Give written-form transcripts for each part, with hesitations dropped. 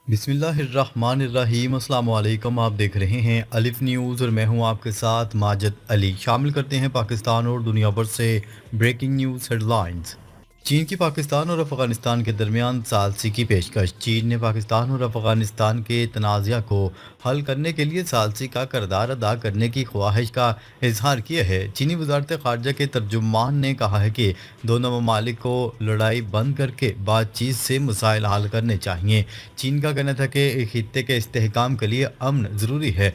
बिस्मिल्लाहिर्रहमानिर्रहीम। अस्सलाम वालेकुम। आप देख रहे हैं अलिफ न्यूज़ और मैं हूं आपके साथ माजिद अली। शामिल करते हैं पाकिस्तान और दुनिया भर से ब्रेकिंग न्यूज़ हेडलाइंस। चीन की पाकिस्तान और अफ़गानिस्तान के दरमियान सालसी की पेशकश। चीन ने पाकिस्तान और अफ़गानिस्तान के तनाज़ा को हल करने के लिए सालसी का किरदार अदा करने की ख्वाहिश का इजहार किया है। चीनी वजारत ख़ारजा के तर्जुमान ने कहा है कि दोनों ममालिक को लड़ाई बंद करके बातचीत से मसाइल हल करने चाहिए। चीन का कहना था कि खित्ते के इस्तेहकाम के लिए अमन ज़रूरी है।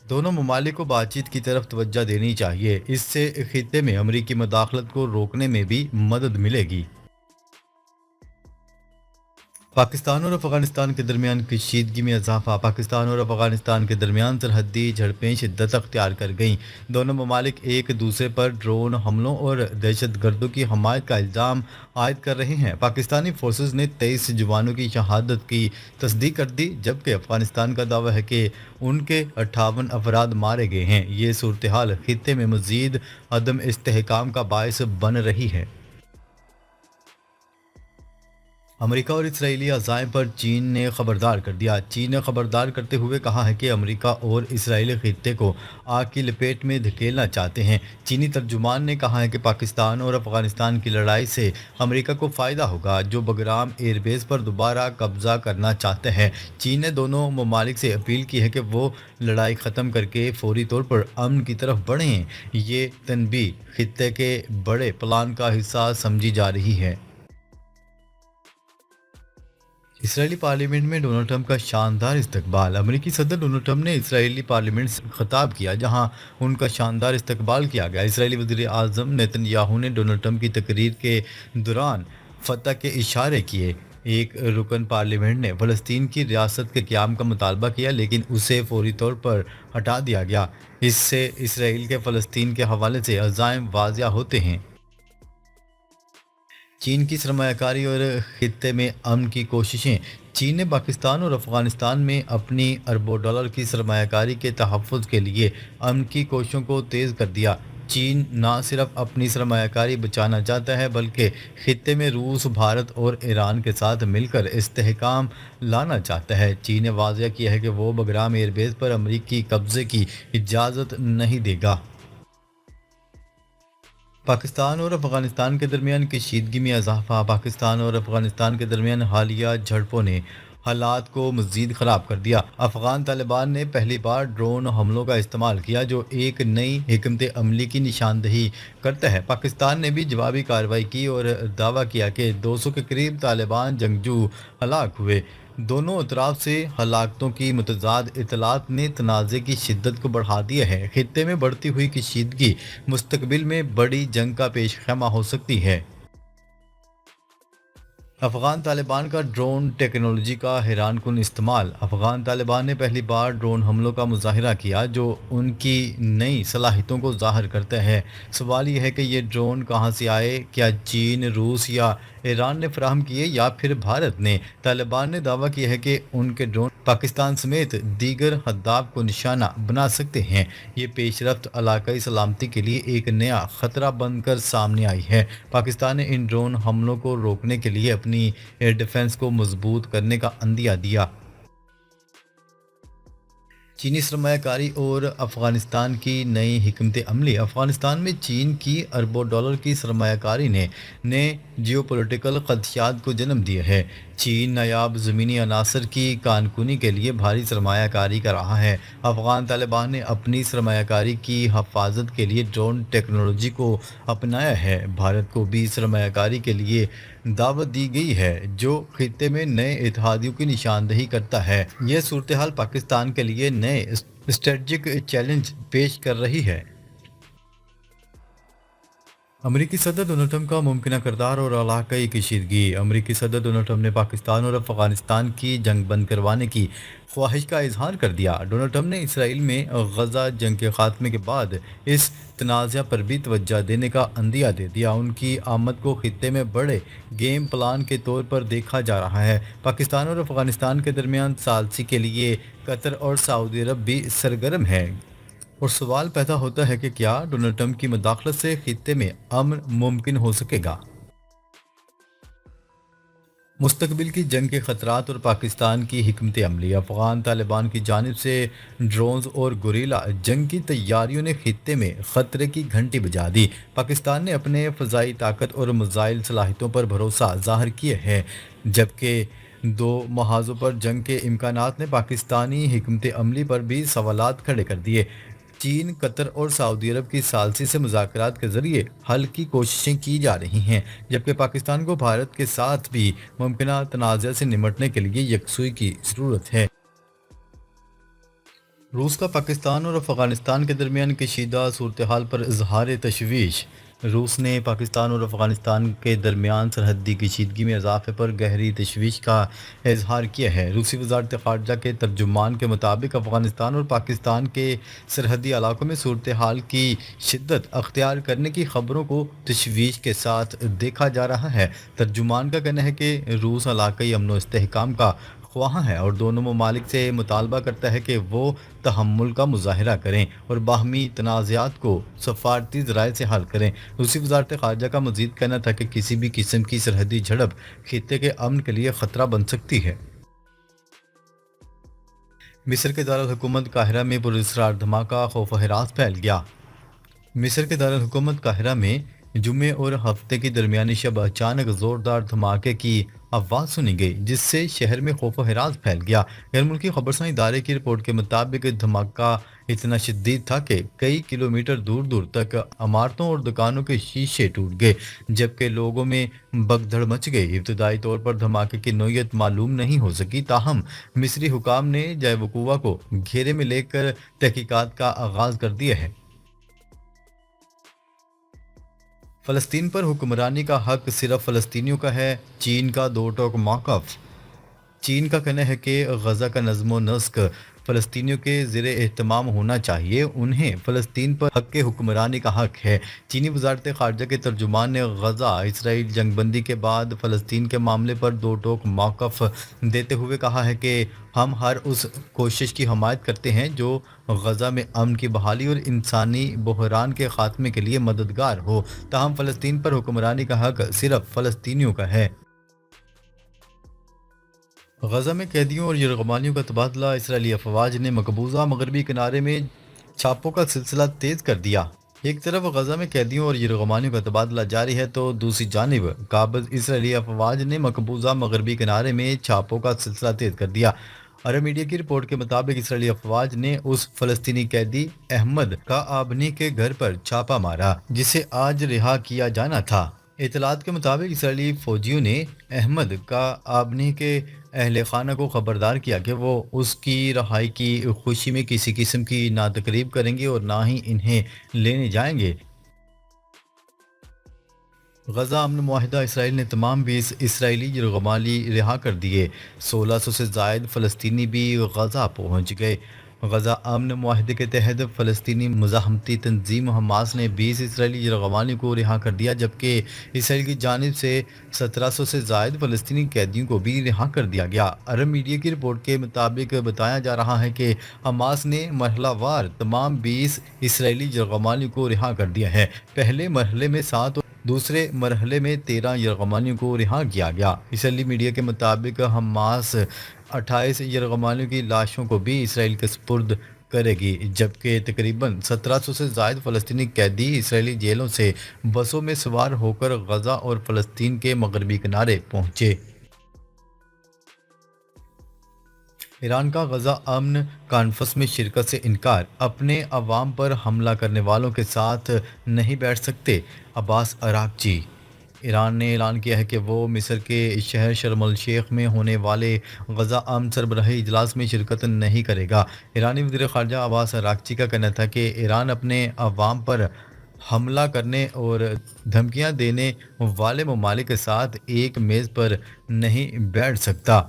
दोनों ममालिक को बातचीत की तरफ तवज्जो देनी चाहिए। इससे खित्ते में अमरीकी मदाखलत को रोकने में भी मदद मिलेगी। पाकिस्तान और अफगानिस्तान के दरमियान कशीदगी में इजाफा। पाकिस्तान और अफगानिस्तान के दरमियान सरहदी झड़पें शिद्दत अख्तियार कर गईं। दोनों ममालिक एक दूसरे पर ड्रोन हमलों और दहशत गर्दों की हमायत का इल्ज़ाम आयद कर रहे हैं। पाकिस्तानी फोर्सेस ने 23 जवानों की शहादत की तस्दीक कर दी, जबकि अफगानिस्तान का दावा है कि उनके 58 अफराद मारे गए हैं। ये सूरत हाल खित्ते में मज़ीद अदम इस्तेहकाम का बायस बन रही है। अमेरिका और इसराइली अज़ाइम पर चीन ने खबरदार कर दिया। चीन ने खबरदार करते हुए कहा है कि अमेरिका और इसराइली खित्ते को आग की लपेट में धकेलना चाहते हैं। चीनी तर्जुमान ने कहा है कि पाकिस्तान और अफगानिस्तान की लड़ाई से अमेरिका को फ़ायदा होगा, जो बगराम एयरबेस पर दोबारा कब्जा करना चाहते हैं। चीन ने दोनों ममालिक से अपील की है कि वो लड़ाई ख़त्म करके फौरी तौर पर अमन की तरफ बढ़ें। ये तनबीह खित्ते के बड़े प्लान का हिस्सा समझी जा रही है। इसराइली पार्लियामेंट में डोनाल्ड ट्रंप का शानदार इस्तकबाल। अमेरिकी सदर डोनाल्ड ट्रंप ने इसराइली पार्लियामेंट से खिताब किया, जहां उनका शानदार इस्तकबाल किया गया। इसराइली वज़ीर आज़म नेतन्याहू ने डोनाल्ड ट्रंप की तकरीर के दौरान फतह के इशारे किए। एक रुकन पार्लियामेंट ने फ़लस्तीन की रियासत के क़याम का मुतालबा किया, लेकिन उसे फौरी तौर पर हटा दिया गया। इससे इसराइल के फ़लस्तीन के हवाले से अज़ाइम वाज़िया होते हैं। चीन की सरमायाकारी और खित्ते में अमन की कोशिशें। चीन ने पाकिस्तान और अफगानिस्तान में अपनी अरबों डॉलर की सरमायाकारी के तहफ़्फ़ुज़ के लिए अमन की कोशिशों को तेज़ कर दिया। चीन न सिर्फ अपनी सरमायाकारी बचाना चाहता है, बल्कि खित्ते में रूस, भारत और ईरान के साथ मिलकर इस्तेहकाम लाना चाहता है। चीन ने वाज़ह किया है कि वो बगराम एयरबेस पर अमरीकी कब्ज़े की इजाज़त नहीं देगा। पाकिस्तान और अफगानिस्तान के दरमियान कशीदगी में इजाफा। पाकिस्तान और अफगानिस्तान के दरमियान हालिया झड़पों ने हालात को मज़ीद ख़राब कर दिया। अफ़गान तालिबान ने पहली बार ड्रोन हमलों का इस्तेमाल किया, जो एक नई हिकमत अमली की निशानदही करता है। पाकिस्तान ने भी जवाबी कार्रवाई की और दावा किया कि 200 के करीब तालिबान जंगजू हलाक हुए। दोनों अतराफ से हलाकतों की मुतज़ाद इतलात ने तनाज़े की शिद्दत को बढ़ा दिया है। खित्ते में बढ़ती हुई कशीदगी मुस्तकबिल में बड़ी जंग का पेश खैमा हो सकती है। अफ़गान तालिबान का ड्रोन टेक्नोलॉजी का हैरानकुन इस्तेमाल। अफ़गान तालिबान ने पहली बार ड्रोन हमलों का मुज़ाहिरा किया, जो उनकी नई सलाहियतों को ज़ाहिर करता है। सवाल यह है कि ये ड्रोन कहाँ से आए? क्या चीन, रूस या ईरान ने फराहम किए, या फिर भारत ने? तालिबान ने दावा किया है कि उनके ड्रोन पाकिस्तान समेत दीगर हद्दाफ को निशाना बना सकते हैं। ये पेशरफ्त इलाकाई सलामती के लिए एक नया ख़तरा बनकर सामने आई है। पाकिस्तान ने इन ड्रोन हमलों को रोकने के लिए अपनी एयर डिफेंस को मजबूत करने का अंदिया दिया। चीनी सरमायाकारी और अफ़गानिस्तान की नई हिकमत अमली। अफ़गानिस्तान में चीन की अरबों डॉलर की सरमायाकारी ने नए जियोपॉलिटिकल ख़दशात को जन्म दिया है। चीन नायाब ज़मीनी अनासर की कानकुनी के लिए भारी सरमायाकारी कर रहा है। अफ़गान तालिबान ने अपनी सरमायाकारी की हफाजत के लिए ड्रोन टेक्नोलॉजी को अपनाया है। भारत को भी सरमायाकारी के लिए दावत दी गई है, जो खित्ते में नए इत्तेहादियों की निशानदही करता है। यह सूरत हाल पाकिस्तान के लिए नए स्ट्रेटजिक चैलेंज पेश कर रही है। अमेरिकी सदर डोनाल्ड ट्रंप का मुमकिन किरदार और इलाकाई कशीदगी। अमेरिकी सदर डोनाल्ड ट्रंप ने पाकिस्तान और अफगानिस्तान की जंग बंद करवाने की ख्वाहिश का इजहार कर दिया। डोनाल्ड ट्रंप ने इसराइल में गजा जंग के खात्मे के बाद इस तनाज़ा पर भी तवज्जो देने का अंदिया दे दिया। उनकी आमद को खित्ते में बड़े गेम प्लान के तौर पर देखा जा रहा है। पाकिस्तान और अफगानिस्तान के दरमियान सालसी के लिए कतर और सऊदी अरब भी सरगर्म है, और सवाल पैदा होता है कि क्या डोनाल्ड ट्रंप की मुदाखलत से खित्ते में अमन मुमकिन हो सकेगा। مستقبل کی جنگ کے خطرات اور پاکستان کی حکمت عملی۔ افغان طالبان کی جانب سے ڈرونز اور گوریلا جنگ کی تیاریوں نے خطے میں خطرے کی گھنٹی بجا دی۔ پاکستان نے اپنے فضائی طاقت اور میزائل صلاحیتوں پر بھروسہ ظاہر کیا ہے، جبکہ دو محاذوں پر جنگ کے امکانات نے پاکستانی حکمت عملی پر بھی سوالات کھڑے کر دیے۔ چین، قطر اور سعودی عرب کی ثالثی سے مذاکرات کے ذریعے حل کی کوششیں کی جا رہی ہیں، جبکہ پاکستان کو بھارت کے ساتھ بھی ممکنہ تنازع سے نمٹنے کے لیے یکسوئی کی ضرورت ہے۔ روس کا پاکستان اور افغانستان کے درمیان کشیدہ صورتحال پر اظہار تشویش۔ روس نے پاکستان اور افغانستان کے درمیان سرحدی کشیدگی میں اضافے پر گہری تشویش کا اظہار کیا ہے۔ روسی وزارت خارجہ کے ترجمان کے مطابق افغانستان اور پاکستان کے سرحدی علاقوں میں صورتحال کی شدت اختیار کرنے کی خبروں کو تشویش کے ساتھ دیکھا جا رہا ہے۔ ترجمان کا کہنا ہے کہ روس علاقائی امن و استحکام کا خواہاں ہے اور دونوں ممالک سے مطالبہ کرتا ہے کہ وہ تحمل کا مظاہرہ کریں اور باہمی تنازعات کو سفارتی ذرائع سے حل کریں۔ روسی وزارت خارجہ کا مزید کہنا تھا کہ کسی بھی قسم کی سرحدی جھڑپ خطے کے امن کے لیے خطرہ بن سکتی ہے۔ مصر کے دارالحکومت قاہرہ میں پراسرار دھماکہ، خوف و ہراس پھیل گیا۔ مصر کے دارالحکومت قاہرہ میں جمعے اور ہفتے کی درمیانی شب اچانک زوردار دھماکے کی آواز سنی گئی، جس سے شہر میں خوف و ہراس پھیل گیا۔ غیر ملکی خبرساں ادارے کی رپورٹ کے مطابق دھماکہ اتنا شدید تھا کہ کئی کلومیٹر دور دور تک عمارتوں اور دکانوں کے شیشے ٹوٹ گئے، جبکہ لوگوں میں بھگدڑ مچ گئی۔ ابتدائی طور پر دھماکے کی نوعیت معلوم نہیں ہو سکی، تاہم مصری حکام نے جائے وقوع کو گھیرے میں لے کر تحقیقات کا آغاز کر دیا ہے۔ فلسطین پر حکمرانی کا حق صرف فلسطینیوں کا ہے، چین کا دو ٹوک موقف۔ چین کا کہنا ہے کہ غزہ کا نظم و نسق فلسطینیوں کے زیر اہتمام ہونا چاہیے، انہیں فلسطین پر حق حکمرانی کا حق ہے۔ چینی وزارت خارجہ کے ترجمان نے غزہ اسرائیل جنگ بندی کے بعد فلسطین کے معاملے پر دو ٹوک موقف دیتے ہوئے کہا ہے کہ ہم ہر اس کوشش کی حمایت کرتے ہیں جو غزہ میں امن کی بحالی اور انسانی بحران کے خاتمے کے لیے مددگار ہو، تاہم فلسطین پر حکمرانی کا حق صرف فلسطینیوں کا ہے۔ غزہ میں قیدیوں اور یرغمالیوں کا تبادلہ، اسرائیلی افواج نے مقبوضہ مغربی کنارے میں چھاپوں کا سلسلہ تیز کر دیا۔ ایک طرف غزہ میں قیدیوں اور یرغمالیوں کا تبادلہ جاری ہے تو دوسری جانب قابض اسرائیلی افواج نے مقبوضہ مغربی کنارے میں چھاپوں کا سلسلہ تیز کر دیا۔ عرب میڈیا کی رپورٹ کے مطابق اسرائیلی افواج نے اس فلسطینی قیدی احمد کا آبنی کے گھر پر چھاپا مارا جسے آج رہا کیا جانا تھا۔ اطلاعات کے مطابق اسرائیلی فوجیوں نے احمد کا آبنی کے اہل خانہ کو خبردار کیا کہ وہ اس کی رہائی کی خوشی میں کسی قسم کی نہ تقریب کریں گے اور نہ ہی انہیں لینے جائیں گے۔ غزہ امن معاہدہ، اسرائیل نے تمام 20 اسرائیلی یرغمالی رہا کر دیے، 1600 سے زائد فلسطینی بھی غزہ پہنچ گئے۔ غزہ امن معاہدے کے تحت فلسطینی مزاحمتی تنظیم حماس نے 20 اسرائیلی یرغمالیوں کو رہا کر دیا، جبکہ اسرائیل کی جانب سے 1700 سے زائد فلسطینی قیدیوں کو بھی رہا کر دیا گیا۔ عرب میڈیا کی رپورٹ کے مطابق بتایا جا رہا ہے کہ حماس نے مرحلہ وار تمام 20 اسرائیلی یرغمالیوں کو رہا کر دیا ہے۔ پہلے مرحلے میں 7 اور دوسرے مرحلے میں 13 یرغمالیوں کو رہا کیا گیا۔ اسرائیلی میڈیا کے مطابق حماس 28 یرغمالیوں کی لاشوں کو بھی اسرائیل کے سپرد کرے گی، جبکہ تقریباً 1700 سے زائد فلسطینی قیدی اسرائیلی جیلوں سے بسوں میں سوار ہو کر غزہ اور فلسطین کے مغربی کنارے پہنچے۔ ایران کا غزہ امن کانفرنس میں شرکت سے انکار، اپنے عوام پر حملہ کرنے والوں کے ساتھ نہیں بیٹھ سکتے، عباس اراغچی۔ ایران نے اعلان کیا ہے کہ وہ مصر کے شہر شرم الشیخ میں ہونے والے غزہ امن سربراہی اجلاس میں شرکت نہیں کرے گا۔ ایرانی وزیر خارجہ عباس اراغچی کا کہنا تھا کہ ایران اپنے عوام پر حملہ کرنے اور دھمکیاں دینے والے ممالک کے ساتھ ایک میز پر نہیں بیٹھ سکتا۔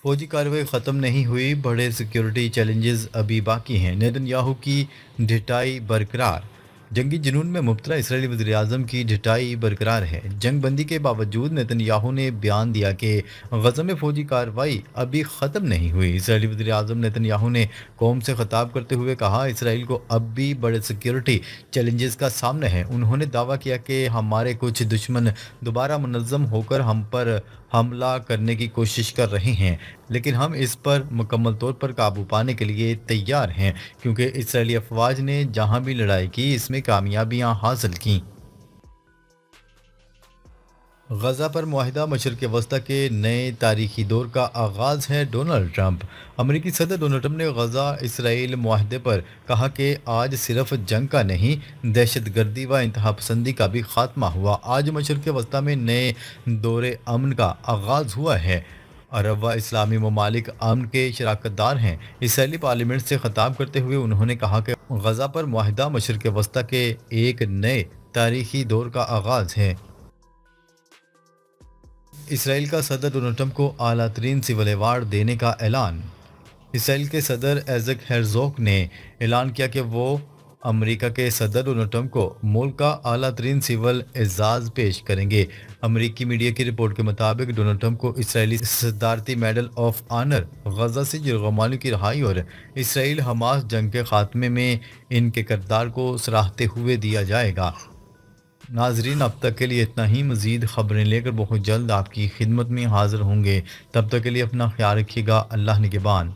فوجی کارروائی ختم نہیں ہوئی، بڑے سیکیورٹی چیلنجز ابھی باقی ہیں، نیتن یاہو کی ڈٹائی برقرار۔ जंगी जुनून में मुब्तला इसराइली वज़ीर-ए-आज़म की ढिठाई बरकरार है। जंग बंदी के बावजूद नेतन्याहू ने बयान दिया कि गज़ा में फौजी कार्रवाई अभी ख़त्म नहीं हुई। इसराइली वज़ीर-ए-आज़म नेतन्याहू ने कौम से खिताब करते हुए कहा, इसराइल को अब भी बड़े सिक्योरिटी चैलेंजेस का सामना है। उन्होंने दावा किया कि हमारे कुछ दुश्मन दोबारा मुनज़्ज़म होकर हम पर हमला करने की कोशिश कर रहे हैं, लेकिन हम इस पर मुकम्मल तौर पर काबू पाने के लिए तैयार हैं, क्योंकि इसराइली अफवाज ने जहां भी लड़ाई की इसमें कामयाबियां हासिल की। गजा पर मुआहिदा मशरक़ वस्ता के नए तारीखी दौर का आगाज़ है। Donald Trump. अमरीकी सदर डोनाल्ड ट्रंप ने गजा इसराइल मुआहदे पर कहा कि आज सिर्फ जंग का नहीं, दहशत गर्दी व इंतहा पसंदी का भी खात्मा हुआ। आज मशरक़ वस्ता में नए दौरे अमन का आगाज़ हुआ है। अरब व इस्लामी ममालिक अमन के शराकतदार हैं। इसराइली पार्लियामेंट से खिताब करते हुए उन्होंने कहा कि गजा पर मुआहिदा मशरक़ वस्ता के एक नए तारीखी दौर का आगाज़ है। इसराइल का सदर डोनाल्ड ट्रंप को आला तरीन सिविल अवार्ड देने का ऐलान। इसराइल के सदर ऐज़क हेरज़ोग ने ऐलान किया कि वो अमेरिका के सदर डोनाल्ड ट्रंप को मुल्क का आला तरीन सिविल एजाज़ पेश करेंगे। अमेरिकी मीडिया की रिपोर्ट के मुताबिक डोनाल्ड ट्रंप को इसराइली सदारती मेडल ऑफ ऑनर, गजा से यरगमालियों की रहाई और इसराइल हमास जंग के खात्मे में इनके किरदार को सराहते हुए दिया जाएगा। नाजरीन, अब तक के लिए इतना ही। मज़ीद ख़बरें लेकर बहुत जल्द आपकी खिदमत में हाज़िर होंगे। तब तक के लिए अपना ख्याल रखिएगा। अल्लाह निगहबान।